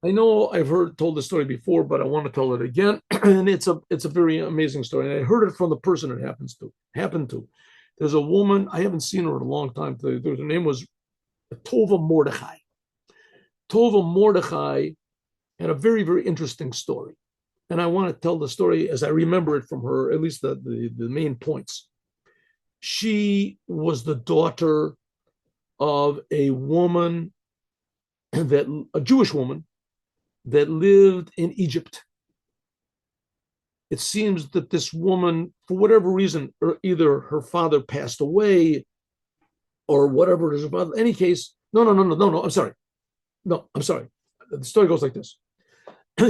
I know I've told the story before, but I want to tell it again. And it's a very amazing story. And I heard it from the person it happened to. There's a woman, I haven't seen her in a long time. Her name was Tova Mordechai. Tova Mordechai had a very, very interesting story. And I want to tell the story as I remember it from her, at least the main points. She was the daughter of a Jewish woman that lived in Egypt. It seems that this woman, for whatever reason, or either her father passed away or whatever it is about. In any case, no. I'm sorry. No, I'm sorry. The story goes like this.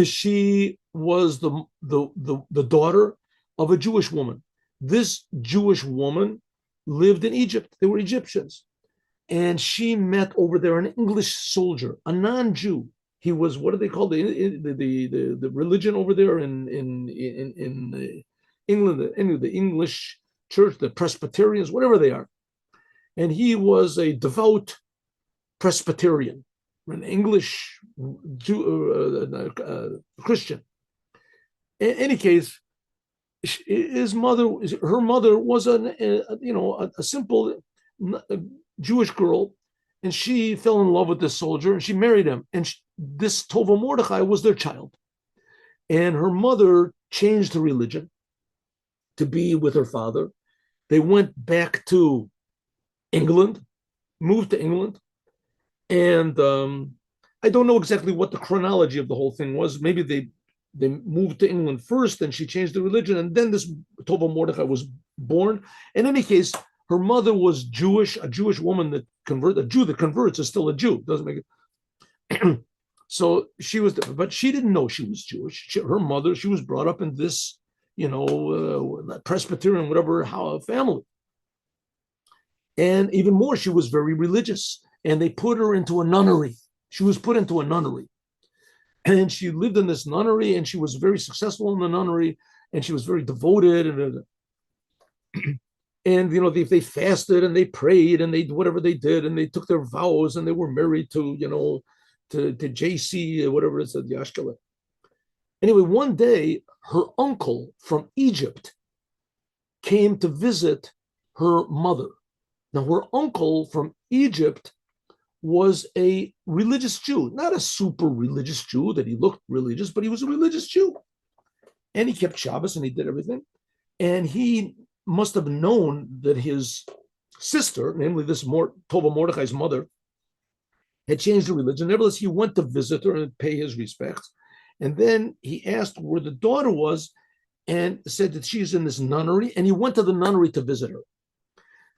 She was the daughter of a Jewish woman. This Jewish woman lived in Egypt. They were Egyptians. And she met over there an English soldier, a non-Jew. He was, what do they call the religion over there in England, the English church, the Presbyterians, whatever they are. And he was a devout Presbyterian, an English Jew, Christian. In any case, her mother was a simple Jewish girl, and she fell in love with this soldier, and she married him. And this Tova Mordechai was their child, and her mother changed her religion to be with her father. They went back to England, moved to England, and I don't know exactly what the chronology of the whole thing was. Maybe they moved to England first, and she changed the religion, and then this Tova Mordechai was born. In any case, her mother was Jewish, a Jewish woman that converts. A Jew that converts is still a Jew. Doesn't make it. So she was, but she didn't know she was Jewish. Her mother, she was brought up in this, Presbyterian, whatever, family. And even more, she was very religious. And they put her into a nunnery. She was put into a nunnery. And she lived in this nunnery, and she was very successful in the nunnery, and she was very devoted. And they fasted and they prayed and they whatever they did, and they took their vows, and they were married to JC, whatever it said, Yashkala. Anyway, one day her uncle from Egypt came to visit her mother. Now, her uncle from Egypt was a religious Jew, not a super religious Jew that he looked religious, but he was a religious Jew. And he kept Shabbos and he did everything. And he must have known that his sister, namely this Tova Mordechai's mother, had changed the religion. Nevertheless, he went to visit her and pay his respects. And then he asked where the daughter was and said that she's in this nunnery. And he went to the nunnery to visit her.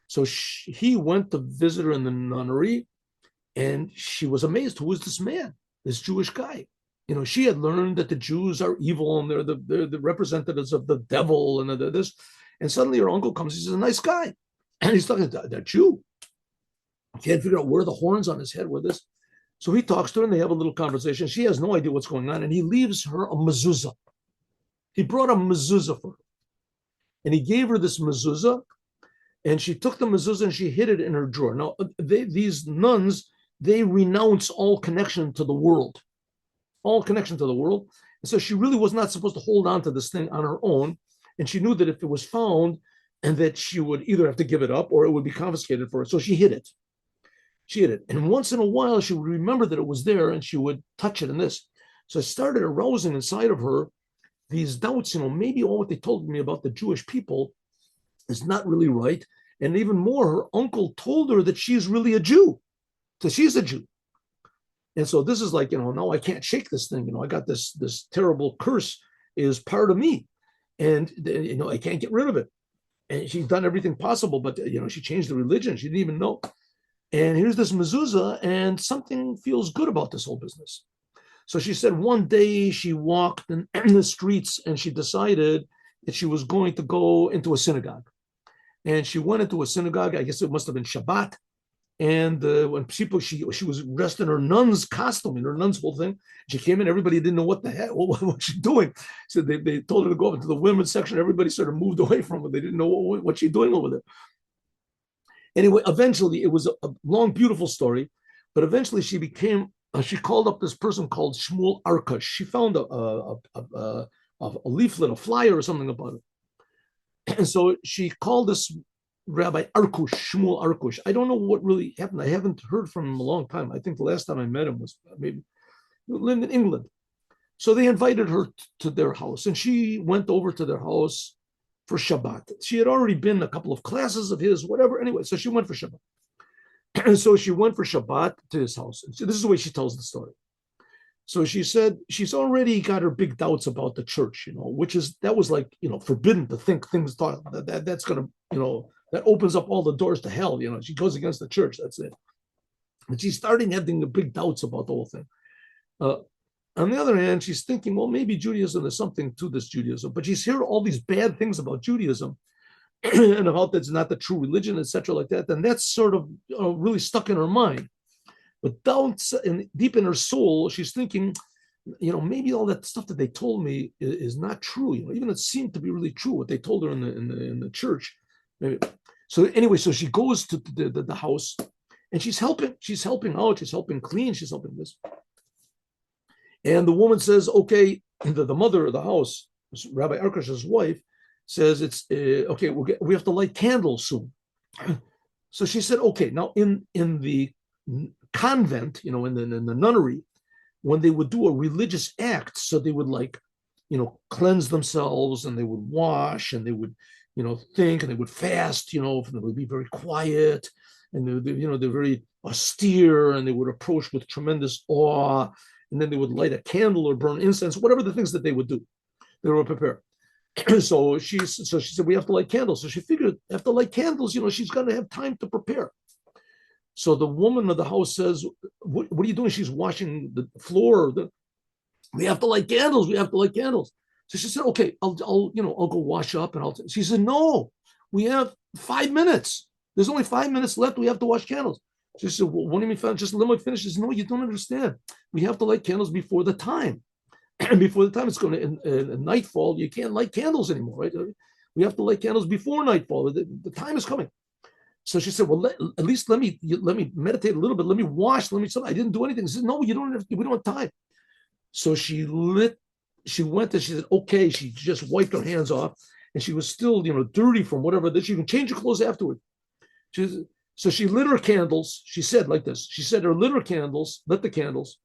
So he went to visit her in the nunnery, and she was amazed. Who is this man, this Jewish guy? She had learned that the Jews are evil and they're the representatives of the devil and this. And suddenly her uncle comes. He says, a nice guy. And he's talking to that Jew. Can't figure out where the horns on his head were this. So he talks to her and they have a little conversation. She has no idea what's going on. And he leaves her a mezuzah. He brought a mezuzah for her. And he gave her this mezuzah. And she took the mezuzah and she hid it in her drawer. Now, these nuns, they renounce all connection to the world. All connection to the world. And so she really was not supposed to hold on to this thing on her own. And she knew that if it was found, and that she would either have to give it up or it would be confiscated for her. So she hid it. And once in a while, she would remember that it was there and she would touch it in this. So it started arousing inside of her these doubts, maybe all what they told me about the Jewish people is not really right. And even more, her uncle told her that she's really a Jew. So she's a Jew. And so this is like, now I can't shake this thing. I got this terrible curse is part of me. And, I can't get rid of it. And she's done everything possible, but, she changed the religion. She didn't even know. And here's this mezuzah, and something feels good about this whole business. So she said one day she walked in the streets and she decided that she was going to go into a synagogue. And she went into a synagogue. I guess it must have been Shabbat. And when people, she was dressed in her nun's costume, in her nun's whole thing. She came in, everybody didn't know what the heck, what was she doing? So they told her to go up into the women's section. Everybody sort of moved away from her. They didn't know what she's doing over there. Anyway, eventually, it was a long, beautiful story, but eventually she became she called up this person called Shmuel Arkush. She found a leaflet, a flyer or something about it. And so she called this Rabbi Arkush, Shmuel Arkush. I don't know what really happened. I haven't heard from him a long time. I think the last time I met him was maybe in England. So they invited her to their house, and she went over to their house for Shabbat. She had already been a couple of classes of his, whatever. Anyway, so she went for Shabbat. And so she went for Shabbat to his house. And so this is the way she tells the story. So she said she's already got her big doubts about the church, which is that was like, forbidden to think things that's going to, that opens up all the doors to hell. She goes against the church. That's it. But she's starting having the big doubts about the whole thing. On the other hand, she's thinking, well, maybe Judaism is something to this Judaism, but she's hearing all these bad things about Judaism and about that's not the true religion, etc., like that. And that's sort of really stuck in her mind. But down deep in her soul, she's thinking, maybe all that stuff that they told me is not true. Even it seemed to be really true what they told her in the church. Maybe. So anyway, so she goes to the house, and she's helping out, she's helping clean, she's helping this. And the woman says, okay, the mother of the house, Rabbi Arkush's wife, says it's okay. We have to light candles soon. So she said, okay. Now in the convent, in the nunnery, when they would do a religious act, so they would cleanse themselves, and they would wash, and they would think, and they would fast, and they would be very quiet, and they're very austere, and they would approach with tremendous awe, and then they would light a candle or burn incense, whatever the things that they would do. They were prepared. So she said, we have to light candles. So she figured after light candles, she's going to have time to prepare. So the woman of the house says, what are you doing? She's washing the floor. We have to light candles. We have to light candles. So she said, okay, I'll go wash up. And she said, no, we have 5 minutes. There's only 5 minutes left. We have to wash candles. She said, well, what do you mean? Just let me finish. She said, no, you don't understand. We have to light candles before the time. And before the time it's going to nightfall, you can't light candles anymore, right? We have to light candles before nightfall. The time is coming. So she said, well, at least let me meditate a little bit. Let me wash. I didn't do anything. She said, no, we don't have time. So she went and she said, okay. She just wiped her hands off, and she was still, dirty from whatever. That she can change her clothes afterward. So she lit her candles. She said like this. She said lit the candles.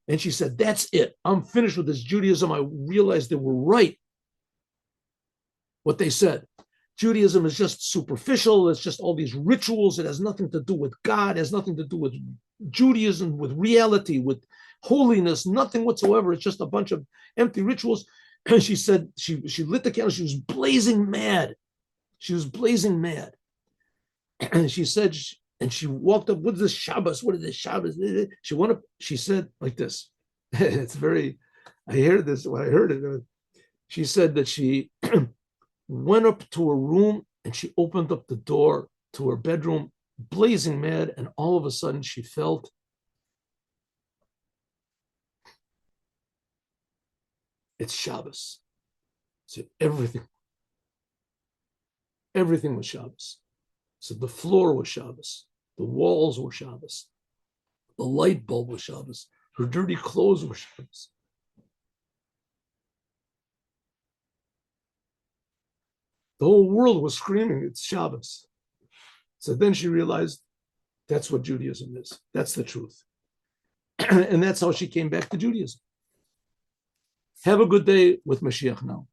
And she said, that's it. I'm finished with this Judaism. I realized they were right, what they said. Judaism is just superficial. It's just all these rituals. It has nothing to do with God. It has nothing to do with Judaism, with reality, with holiness, nothing whatsoever. It's just a bunch of empty rituals. And she said, she lit the candle. She was blazing mad. And she said, and she walked up, what is this Shabbos? What is this Shabbos? She went up, she said like this. It's very, I heard this when I heard it. She said that she went up to her room, and she opened up the door to her bedroom, blazing mad. And all of a sudden she felt it's Shabbos. So everything was Shabbos. So the floor was Shabbos. The walls were Shabbos. The light bulb was Shabbos. Her dirty clothes were Shabbos. The whole world was screaming, it's Shabbos. So then she realized that's what Judaism is. That's the truth. And that's how she came back to Judaism. Have a good day with Mashiach now.